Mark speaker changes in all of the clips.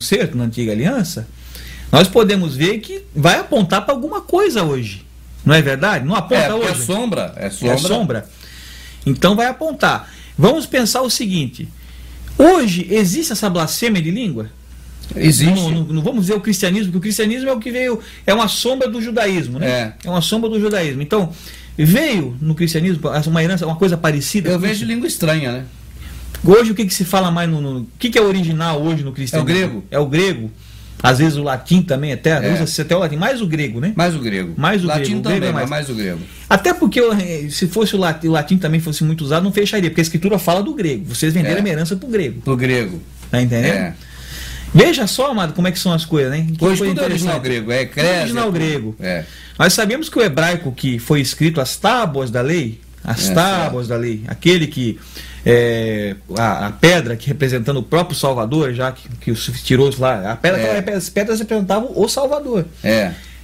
Speaker 1: concerto na antiga aliança, nós podemos ver que vai apontar para alguma coisa hoje. Não é verdade? Não aponta hoje?
Speaker 2: É sombra.
Speaker 1: É sombra. Então vai apontar. Vamos pensar o seguinte: hoje existe essa blasfêmia de língua?
Speaker 2: Existe.
Speaker 1: Não vamos dizer o cristianismo, porque o cristianismo é o que veio, é uma sombra do judaísmo, né? É uma sombra do judaísmo. Então, veio no cristianismo uma herança, uma coisa parecida?
Speaker 2: Eu vejo língua estranha, né?
Speaker 1: Hoje o que se fala mais o que é original hoje no cristianismo?
Speaker 2: É o grego.
Speaker 1: É o grego. Às vezes o latim também usa-se até o latim, mais o grego, né?
Speaker 2: Mais o grego.
Speaker 1: Mais o
Speaker 2: latim
Speaker 1: grego.
Speaker 2: também,
Speaker 1: mas
Speaker 2: mais o grego.
Speaker 1: Até porque se fosse o latim também fosse muito usado, não fecharia, porque a escritura fala do grego. Vocês venderam a minha herança pro grego.
Speaker 2: Pro grego.
Speaker 1: Tá entendendo? Veja só, amado, como é que são as coisas, né?
Speaker 2: Hoje tudo é original grego,
Speaker 1: original grego. Nós sabemos que o hebraico que foi escrito as tábuas da lei, da lei, aquele que a pedra que representando o próprio Salvador, já que tirou lá, as pedras representavam o Salvador.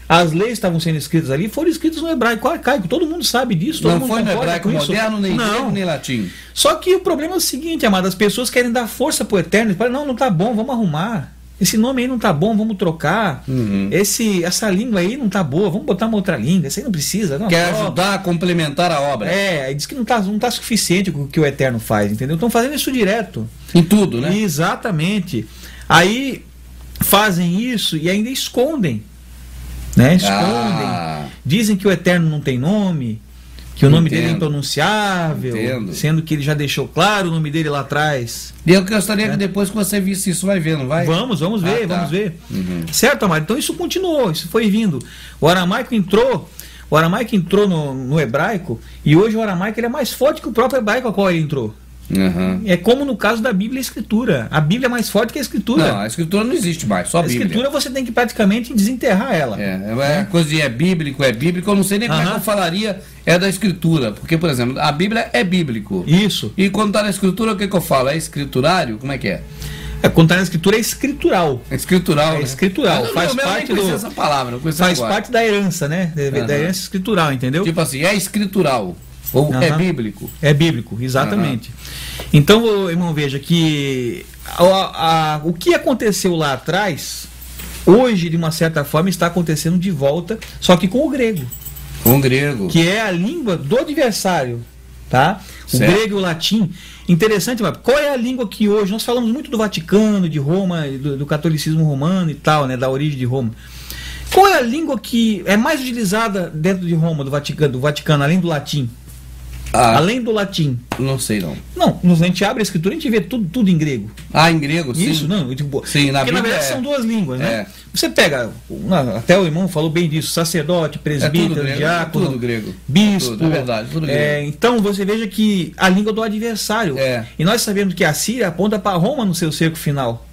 Speaker 1: As leis estavam sendo escritas ali, foram escritas no hebraico arcaico, todo mundo sabe disso. Todo
Speaker 2: não
Speaker 1: mundo
Speaker 2: foi no hebraico moderno, nem grego, nem latim.
Speaker 1: Só que o problema é o seguinte, amado, as pessoas querem dar força pro eterno e falam, não tá bom, vamos arrumar. Esse nome aí não tá bom, vamos trocar. Essa língua aí não tá boa, vamos botar uma outra língua. Essa aí não precisa. Não,
Speaker 2: quer ajudar a complementar a obra.
Speaker 1: Diz que não tá suficiente o que o Eterno faz, entendeu? Estão fazendo isso direto.
Speaker 2: Em tudo, né?
Speaker 1: Exatamente. Aí fazem isso e ainda escondem. Né? Escondem. Dizem que o Eterno não tem nome, que o nome dele é impronunciável, sendo que ele já deixou claro o nome dele lá atrás.
Speaker 2: E eu gostaria que depois que você visse isso, vai ver, não vai?
Speaker 1: Vamos ver. Certo, amado? Então isso continuou, isso foi vindo. O aramaico entrou no hebraico, e hoje o aramaico ele é mais forte que o próprio hebraico a qual ele entrou. É como no caso da Bíblia e a Escritura. A Bíblia é mais forte que a Escritura.
Speaker 2: Não, a Escritura não existe mais, só a Bíblia.
Speaker 1: A Escritura você tem que praticamente desenterrar ela.
Speaker 2: A coisa de é bíblico, eu não sei nem como é que eu falaria da Escritura. Porque, por exemplo, a Bíblia é bíblico.
Speaker 1: Isso.
Speaker 2: E quando está na Escritura, o que eu falo? É escriturário? Como é que é?
Speaker 1: Quando está na Escritura é escritural.
Speaker 2: É escritural.
Speaker 1: É escritural.
Speaker 2: Faz parte
Speaker 1: essa palavra. Faz parte da herança, né? Da herança escritural, entendeu?
Speaker 2: Tipo assim, é escritural. Ou é bíblico?
Speaker 1: É bíblico, exatamente. Então, irmão, veja que o que aconteceu lá atrás, hoje, de uma certa forma, está acontecendo de volta, só que com o grego.
Speaker 2: Com o grego.
Speaker 1: Que é a língua do adversário, tá? O grego e o latim. Interessante, mas qual é a língua que hoje, nós falamos muito do Vaticano, de Roma, do catolicismo romano e tal, né, da origem de Roma. Qual é a língua que é mais utilizada dentro de Roma, do Vaticano, além do latim? Além do latim.
Speaker 2: Não sei, não.
Speaker 1: Não, a gente abre a escritura e a gente vê tudo em grego.
Speaker 2: Em grego, sim.
Speaker 1: Isso, não.
Speaker 2: Sim,
Speaker 1: porque na verdade são duas línguas, né? Você pega, até o irmão falou bem disso, sacerdote, presbítero, diácono,
Speaker 2: tudo grego.
Speaker 1: Bispo.
Speaker 2: É verdade, tudo grego.
Speaker 1: Então você veja que a língua do adversário. E nós sabemos que a Síria aponta para Roma no seu cerco final.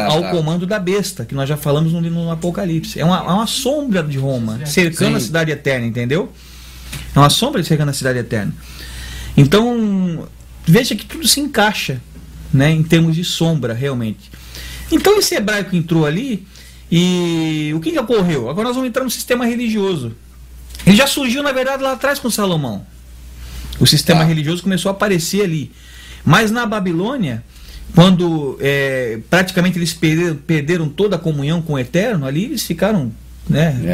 Speaker 1: Ao comando da besta, que nós já falamos no Apocalipse. É uma sombra de Roma, cercando a cidade eterna, entendeu? É uma sombra cercando a cidade eterna. Então, veja que tudo se encaixa, né, em termos de sombra, realmente. Então, esse hebraico entrou ali, e o que ocorreu? Agora nós vamos entrar no sistema religioso. Ele já surgiu, na verdade, lá atrás com Salomão. O sistema religioso começou a aparecer ali. Mas na Babilônia, quando praticamente eles perderam toda a comunhão com o Eterno, ali eles ficaram...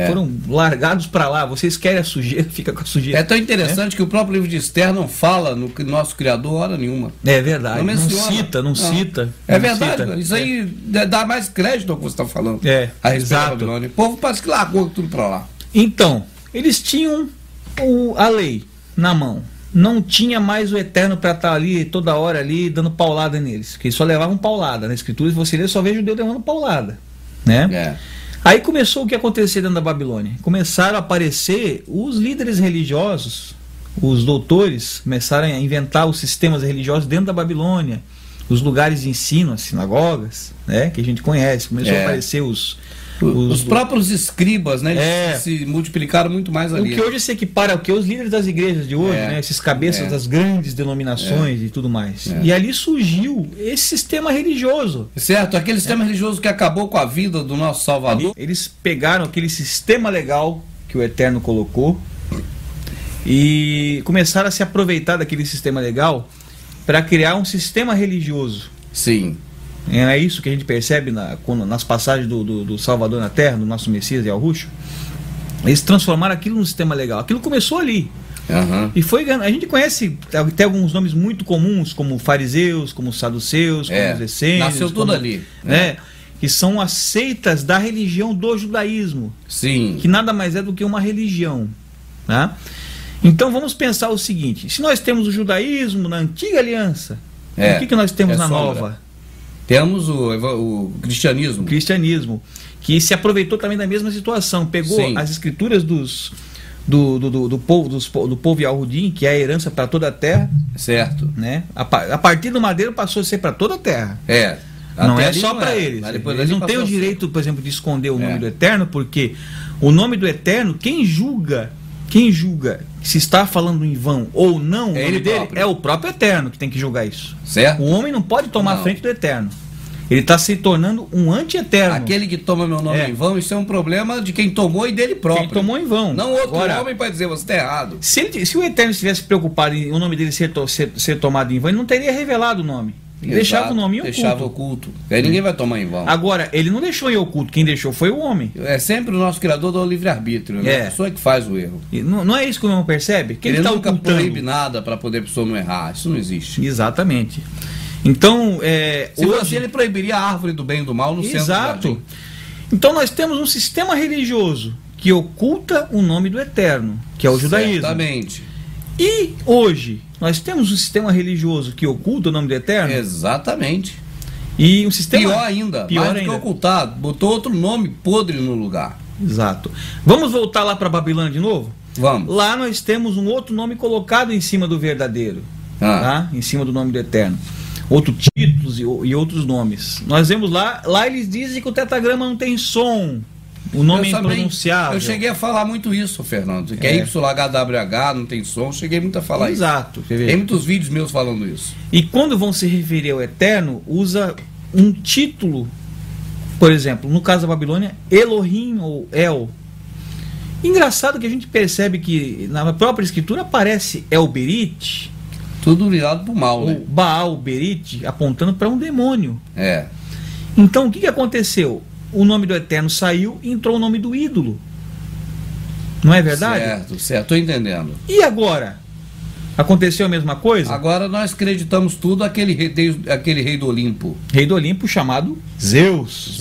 Speaker 1: foram largados para lá. Vocês querem a sujeira, fica com a sujeira.
Speaker 2: É tão interessante que o próprio livro de Esther não fala no nosso Criador hora nenhuma.
Speaker 1: É verdade. Não cita.
Speaker 2: É verdade. Isso aí dá mais crédito ao que você está falando. A respeito da Babilônia. O povo parece que largou tudo para lá.
Speaker 1: Então, eles tinham a lei na mão. Não tinha mais o Eterno para estar ali toda hora ali dando paulada neles. Porque eles só levavam paulada. Na Escritura, se você ler, só vê judeu levando paulada, né? Aí começou o que aconteceu dentro da Babilônia. Começaram a aparecer os líderes religiosos, os doutores, começaram a inventar os sistemas religiosos dentro da Babilônia, os lugares de ensino, as sinagogas, né, que a gente conhece. Começou a aparecer os
Speaker 2: próprios escribas, né? Eles se multiplicaram muito mais ali.
Speaker 1: O que hoje se equipara ao que os líderes das igrejas de hoje, né? Esses cabeças das grandes denominações e tudo mais. E ali surgiu esse sistema religioso.
Speaker 2: Certo, aquele sistema religioso que acabou com a vida do nosso Salvador.
Speaker 1: Eles pegaram aquele sistema legal que o Eterno colocou e começaram a se aproveitar daquele sistema legal para criar um sistema religioso.
Speaker 2: Sim.
Speaker 1: É isso que a gente percebe nas passagens do Salvador na Terra, do nosso Messias e Yahushua. Eles transformaram aquilo num sistema legal. Aquilo começou ali. E foi, a gente conhece até alguns nomes muito comuns, como fariseus, como saduceus, como os essênios.
Speaker 2: Nasceu tudo ali.
Speaker 1: Que são as seitas da religião do judaísmo.
Speaker 2: Sim.
Speaker 1: Que nada mais é do que uma religião. Tá? Então vamos pensar o seguinte: se nós temos o judaísmo na antiga aliança, o que nós temos na nova?
Speaker 2: Temos o cristianismo.
Speaker 1: O cristianismo, que se aproveitou também da mesma situação. Pegou as escrituras do povo Yahudim, que é a herança para toda a terra.
Speaker 2: Certo.
Speaker 1: Né? A partir do madeiro passou a ser para toda a terra. Não é só para eles. Eles não têm o direito, por exemplo, de esconder o nome do Eterno, porque o nome do Eterno, quem julga se está falando em vão ou não, o nome dele é o próprio Eterno que tem que julgar isso.
Speaker 2: Certo?
Speaker 1: O homem não pode tomar a frente do Eterno. Ele está se tornando um anti-eterno.
Speaker 2: Aquele que toma meu nome em vão, isso é um problema de quem tomou e dele próprio.
Speaker 1: Quem tomou em vão.
Speaker 2: Não outro homem para dizer, você está errado.
Speaker 1: Se o Eterno estivesse preocupado em o nome dele ser tomado em vão, ele não teria revelado o nome. Ele deixava o nome em oculto.
Speaker 2: Deixava oculto. Aí ninguém vai tomar em vão.
Speaker 1: Agora, ele não deixou em oculto. Quem deixou foi o homem.
Speaker 2: É sempre o nosso Criador do livre-arbítrio. A pessoa que faz o erro.
Speaker 1: E não é isso que o homem percebe? Que
Speaker 2: ele nunca proíbe nada para poder a pessoa não errar. Isso não existe.
Speaker 1: Exatamente. Então,
Speaker 2: hoje ele proibiria a árvore do bem e do mal no centro do jardim.
Speaker 1: Então nós temos um sistema religioso que oculta o nome do Eterno, que é o judaísmo.
Speaker 2: Exatamente.
Speaker 1: E hoje nós temos um sistema religioso que oculta o nome do Eterno.
Speaker 2: Exatamente.
Speaker 1: E um sistema
Speaker 2: pior ainda, mais do que ocultado, botou outro nome podre no lugar.
Speaker 1: Exato. Vamos voltar lá para Babilônia de novo?
Speaker 2: Vamos.
Speaker 1: Lá nós temos um outro nome colocado em cima do verdadeiro, tá? Em cima do nome do Eterno. Outros títulos e outros nomes. Nós vemos lá eles dizem que o tetragrama não tem som. O nome é impronunciável.
Speaker 2: Eu cheguei a falar muito isso, Fernando. Que é YHWH, não tem som. Cheguei muito a falar isso.
Speaker 1: Exato.
Speaker 2: Tem muitos vídeos meus falando isso.
Speaker 1: E quando vão se referir ao Eterno, usa um título. Por exemplo, no caso da Babilônia, Elohim ou El. Engraçado que a gente percebe que na própria escritura aparece El Berit.
Speaker 2: Tudo virado para o mal, né?
Speaker 1: Baal Berit, apontando para um demônio.
Speaker 2: Então,
Speaker 1: o que aconteceu? O nome do Eterno saiu e entrou o nome do ídolo. Não é verdade?
Speaker 2: Certo, estou entendendo.
Speaker 1: E agora? Aconteceu a mesma coisa?
Speaker 2: Agora nós acreditamos tudo aquele rei do Olimpo.
Speaker 1: Rei do Olimpo chamado Zeus.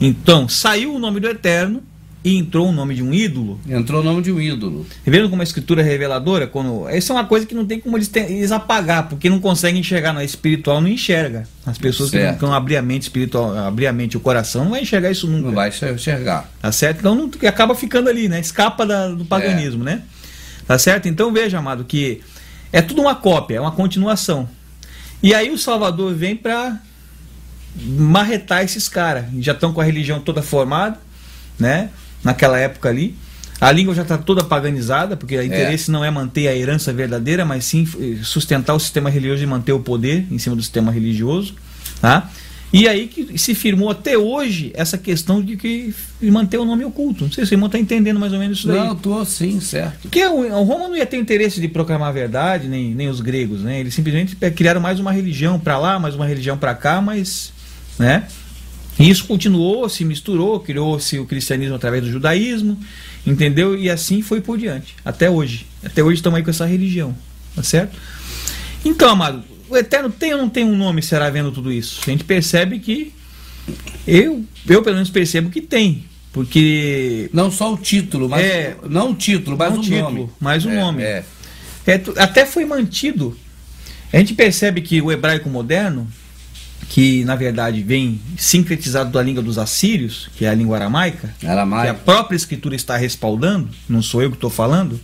Speaker 1: Então, saiu o nome do Eterno e entrou o nome de um ídolo.
Speaker 2: Entrou o nome de um ídolo.
Speaker 1: Vendo como a escritura é reveladora? Essa é uma coisa que não tem como eles apagar, porque não conseguem enxergar. No espiritual não enxerga. As pessoas que não abrir a mente espiritual, abrir a mente e o coração, não vai enxergar isso nunca.
Speaker 2: Não vai enxergar.
Speaker 1: Tá certo? Então acaba ficando ali, né? Escapa do paganismo, né? Tá certo? Então veja, amado, que é tudo uma cópia, é uma continuação. E aí o Salvador vem para marretar esses caras. Já estão com a religião toda formada, né? Naquela época ali, a língua já está toda paganizada, porque o interesse não é manter a herança verdadeira, mas sim sustentar o sistema religioso e manter o poder em cima do sistema religioso, tá? E aí que se firmou até hoje essa questão de manter o nome oculto. Não sei se o irmão está entendendo mais ou menos isso daí.
Speaker 2: Não, estou sim, certo.
Speaker 1: Porque o Roma não ia ter interesse de proclamar a verdade, nem os gregos, né? Eles simplesmente criaram mais uma religião para lá, mais uma religião para cá, mas, né? E isso continuou, se misturou, criou-se o cristianismo através do judaísmo, entendeu? E assim foi por diante, até hoje. Até hoje estamos aí com essa religião, tá certo? Então, amado, o Eterno tem ou não tem um nome, será, vendo tudo isso? A gente percebe que, eu pelo menos percebo que tem, porque...
Speaker 2: Não só o título, mas não o título, mas o nome.
Speaker 1: Mais um nome. Até foi mantido. A gente percebe que o hebraico moderno, que na verdade vem sincretizado da língua dos assírios, que é a língua aramaica, que a própria escritura está respaldando, não sou eu que estou falando,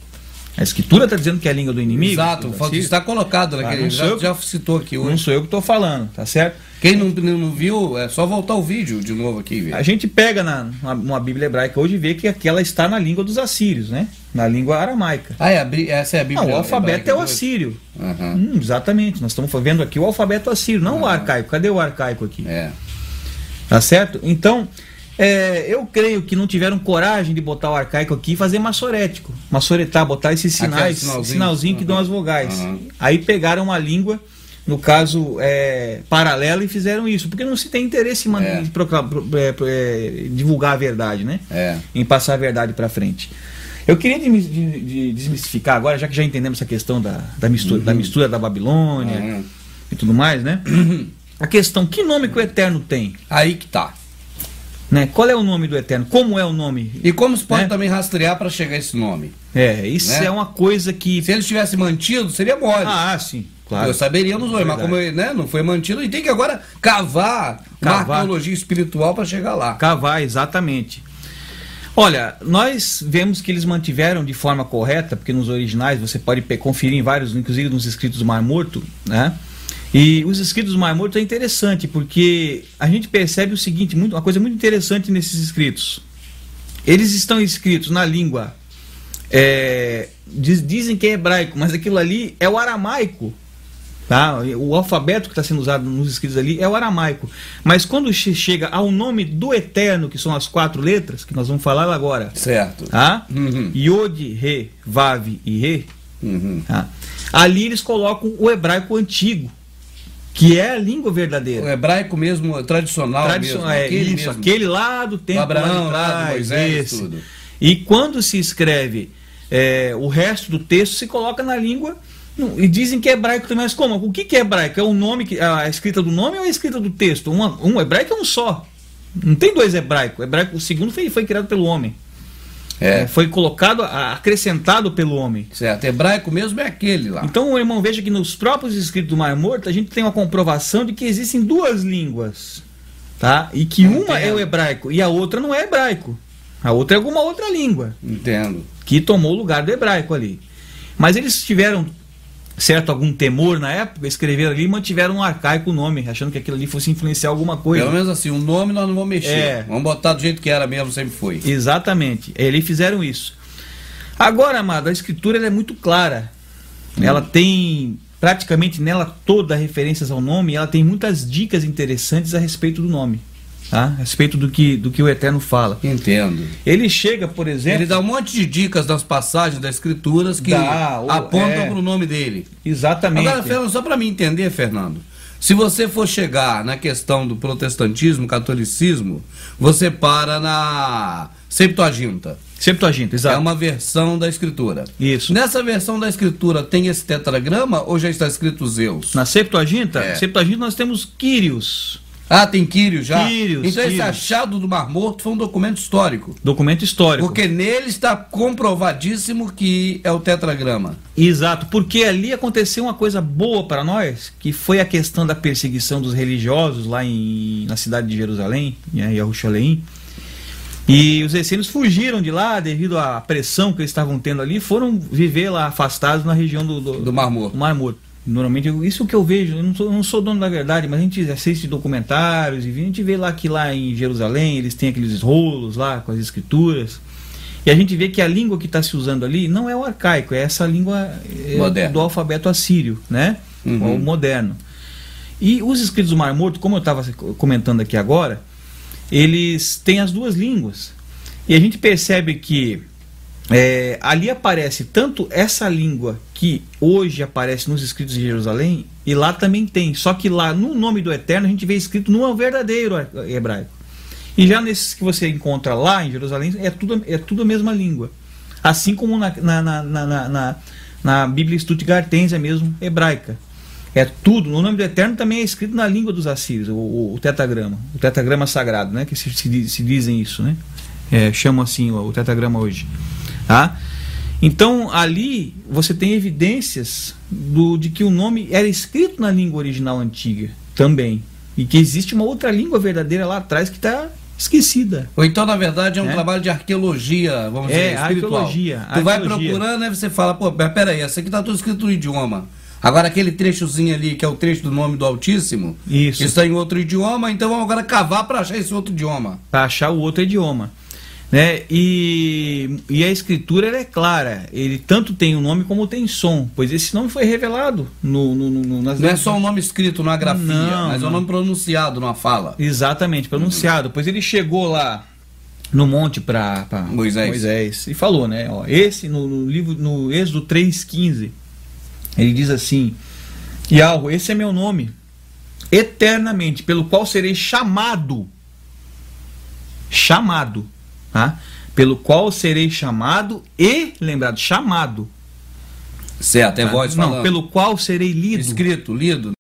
Speaker 1: a escritura está dizendo que é a língua do inimigo.
Speaker 2: Exato, está colocado naquele, já citou aqui hoje.
Speaker 1: Não sou eu que estou falando, tá certo?
Speaker 2: Quem não viu, é só voltar o vídeo de novo aqui.
Speaker 1: A gente pega numa Bíblia hebraica hoje e vê que ela está na língua dos assírios, né? Na língua aramaica.
Speaker 2: Essa é a Bíblia
Speaker 1: hebraica. O alfabeto é o assírio. Exatamente, nós estamos vendo aqui o alfabeto assírio, não o arcaico. Cadê o arcaico aqui? Tá certo? Então, eu creio que não tiveram coragem de botar o arcaico aqui e fazer maçorético. Maçoretar, botar esses sinais, sinalzinho que dão as vogais. Aí pegaram uma língua no caso, paralela e fizeram isso, porque não se tem interesse em divulgar a verdade, né? Em passar a verdade para frente. Eu queria desmistificar agora, já que já entendemos essa questão da mistura da Babilônia e tudo mais, né? A questão, que nome que o Eterno tem?
Speaker 2: Aí que tá.
Speaker 1: Né? Qual é o nome do Eterno? Como é o nome?
Speaker 2: E como se pode também rastrear para chegar a esse nome?
Speaker 1: Isso é uma coisa que...
Speaker 2: Se ele tivesse mantido, seria mole.
Speaker 1: Ah, sim. Claro.
Speaker 2: Saberíamos hoje, mas como não foi mantido, e tem que agora cavar uma arqueologia espiritual para chegar lá.
Speaker 1: Cavar, exatamente. Olha, nós vemos que eles mantiveram de forma correta, porque nos originais você pode conferir em vários, inclusive nos escritos do Mar Morto, né? E os escritos do Mar Morto é interessante, porque a gente percebe o seguinte, uma coisa muito interessante nesses escritos. Eles estão escritos na língua, dizem que é hebraico, mas aquilo ali é o aramaico. Tá? O alfabeto que está sendo usado nos escritos ali é o aramaico. Mas quando chega ao nome do Eterno, que são as 4 letras, que nós vamos falar agora.
Speaker 2: Certo.
Speaker 1: Tá? Yod, Re, Vav e Re. Tá? Ali eles colocam o hebraico antigo, que é a língua verdadeira.
Speaker 2: O hebraico mesmo, tradicional mesmo.
Speaker 1: Aquele lá do tempo.
Speaker 2: Abraão, lá do Moisés, tudo.
Speaker 1: E quando se escreve o resto do texto, se coloca na língua. E dizem que é hebraico também, mas como? O que é hebraico? É o nome, a escrita do nome ou a escrita do texto? Um hebraico é um só. Não tem 2 hebraicos. O segundo foi criado pelo homem. Foi colocado, acrescentado pelo homem.
Speaker 2: Certo, hebraico mesmo é aquele lá.
Speaker 1: Então, irmão, veja que nos próprios escritos do Mar Morto, a gente tem uma comprovação de que existem 2 línguas. Tá? E que uma é o hebraico e a outra não é hebraico. A outra é alguma outra língua.
Speaker 2: Entendo.
Speaker 1: Que tomou o lugar do hebraico ali. Mas eles tiveram algum temor na época, escreveram ali e mantiveram um arcaico nome, achando que aquilo ali fosse influenciar alguma coisa.
Speaker 2: Pelo menos assim, o nome nós não vamos mexer. Vamos botar do jeito que era mesmo, sempre foi.
Speaker 1: Exatamente. Eles fizeram isso. Agora, amado, a escritura ela é muito clara. Ela tem praticamente nela toda referências ao nome, e ela tem muitas dicas interessantes a respeito do nome. Tá? A respeito do que o Eterno fala.
Speaker 2: Entendo.
Speaker 1: Ele chega, por exemplo...
Speaker 2: Ele dá um monte de dicas das passagens das escrituras que apontam para o nome dele.
Speaker 1: Exatamente.
Speaker 2: Agora, Fernando, só para mim entender, Fernando, se você for chegar na questão do protestantismo, catolicismo, você para na Septuaginta.
Speaker 1: Septuaginta, exato.
Speaker 2: É uma versão da escritura.
Speaker 1: Isso.
Speaker 2: Nessa versão da escritura tem esse tetragrama ou já está escrito Zeus?
Speaker 1: Na Septuaginta? Septuaginta nós temos Kyrios.
Speaker 2: Ah, tem Quírios já?
Speaker 1: Quírios,
Speaker 2: então esse achado do Mar Morto foi um documento histórico.
Speaker 1: Documento histórico.
Speaker 2: Porque nele está comprovadíssimo que é o tetragrama.
Speaker 1: Exato, porque ali aconteceu uma coisa boa para nós, que foi a questão da perseguição dos religiosos lá na cidade de Jerusalém, em Jerusalém. E os essênios fugiram de lá devido à pressão que eles estavam tendo ali, foram viver lá afastados na região do
Speaker 2: Mar Morto.
Speaker 1: Do Mar Morto. Normalmente, isso que eu vejo, eu não sou dono da verdade, mas a gente assiste documentários e a gente vê lá que lá em Jerusalém eles têm aqueles rolos lá com as escrituras, e a gente vê que a língua que está se usando ali não é o arcaico, é essa língua do alfabeto assírio, né? O moderno. E os escritos do Mar Morto, como eu estava comentando aqui agora, eles têm as 2 línguas, e a gente percebe que ali aparece tanto essa língua que hoje aparece nos escritos de Jerusalém, e lá também tem, só que lá no nome do Eterno a gente vê escrito no verdadeiro hebraico, e já nesses que você encontra lá em Jerusalém é tudo a mesma língua, assim como na Bíblia Stuttgartense mesmo, hebraica, tudo, no nome do Eterno também é escrito na língua dos assírios, o tetragrama sagrado, né, que se dizem isso, né, chamam assim o tetragrama hoje. Tá? Então ali você tem evidências de que o nome era escrito na língua original antiga também, e que existe uma outra língua verdadeira lá atrás que está esquecida.
Speaker 2: Ou então, na verdade, é um trabalho de arqueologia, vamos dizer, espiritual.
Speaker 1: Arqueologia.
Speaker 2: Vai procurando, aí você fala, pô, peraí, essa aqui está tudo escrito no idioma. Agora aquele trechozinho ali, que é o trecho do nome do Altíssimo,
Speaker 1: isso,
Speaker 2: está em outro idioma, então vamos agora cavar para achar esse outro idioma.
Speaker 1: Para achar o outro idioma. Né? E a escritura ela é clara, ele tanto tem um nome como tem som, pois esse nome foi revelado
Speaker 2: não é só um nome escrito numa grafia, mas é um nome pronunciado numa fala.
Speaker 1: Exatamente, pronunciado, pois ele chegou lá no monte para Moisés e falou, né? Esse no Êxodo 3,15 ele diz assim, E algo, esse é meu nome, eternamente, pelo qual serei chamado, tá? Pelo qual serei chamado e lembrado, chamado.
Speaker 2: Certo, é voz falando.
Speaker 1: Não, pelo qual serei lido.
Speaker 2: Escrito, lido.